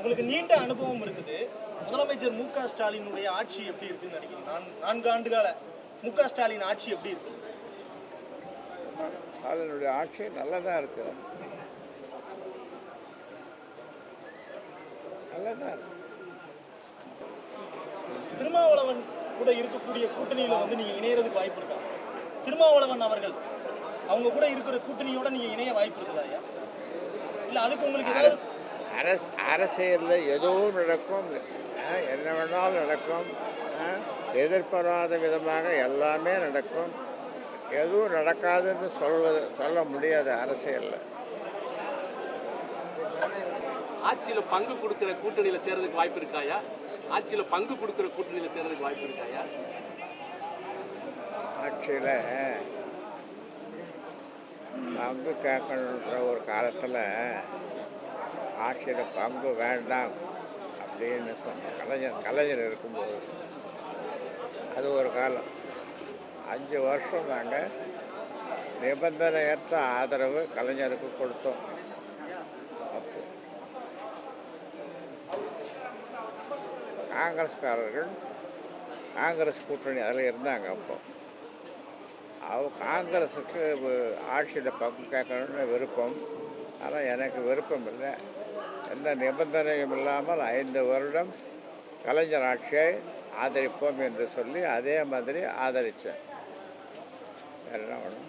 உங்களுக்கு நீண்ட அனுபவம் இருக்குது. முதலமைச்சர் மு க ஸ்டாலினுடைய ஆட்சி எப்படி இருக்குன்னு நினைக்கிறீங்க? 4 ஆண்டுகால மு க ஸ்டாலின் ஆட்சி எப்படி இருக்கு? ஸ்டாலினுடைய ஆட்சி நல்லதாக இருக்கு, நல்லதாக இருக்கு. திருமாவளவன் கூட இருக்கக்கூடிய கூட்டணியில வந்து நீங்க இணையறதுக்கு வாய்ப்பு இருக்கா? திருமாவளவன் அவர்கள் அவங்க கூட இருக்கிற கூட்டணியோட நீங்க இணைய வாய்ப்பு இருக்குதா ஐயா? இல்ல அதுக்கு உங்களுக்கு ஏதாவது அரசியலில் எதுவும் நடக்கும், என்ன வேணாலும் நடக்கும், எதிர்பாராத விதமாக எல்லாமே நடக்கும். எதுவும் நடக்காதுன்னு சொல்ல முடியாது அரசியலில். ஆட்சியில் பங்கு கொடுக்குற கூட்டணியில் சேர்றதுக்கு வாய்ப்பு இருக்காயா? ஆட்சியில் பங்கு கொடுக்குற கூட்டணியில் சேர்றதுக்கு வாய்ப்பு இருக்காயா? ஆட்சியில் பங்கு கேட்கணுன்ற ஒரு காலத்தில் ஆட்சியில் பங்கு வேண்டாம் அப்படின்னு சொன்ன கலைஞர் இருக்கும்போது அது ஒரு காலம். 5 வருஷம் நாங்கள் நிபந்தனையற்ற ஆதரவு கலைஞருக்கு கொடுத்தோம். அப்போ காங்கிரஸ்காரர்கள் காங்கிரஸ் கூட்டணி அதில் இருந்தாங்க. அப்போ காங்கிரஸுக்கு ஆட்சியில் பங்கு கேட்கணும்னு விருப்பம். ஆனால் எனக்கு விருப்பம் இல்லை. எந்த நிபந்தனையும் இல்லாமல் 5 வருடம் கலைஞர் ஆட்சியை ஆதரிப்போம் என்று சொல்லி அதே மாதிரி ஆதரித்தேன். வேறு என்ன வேணும்?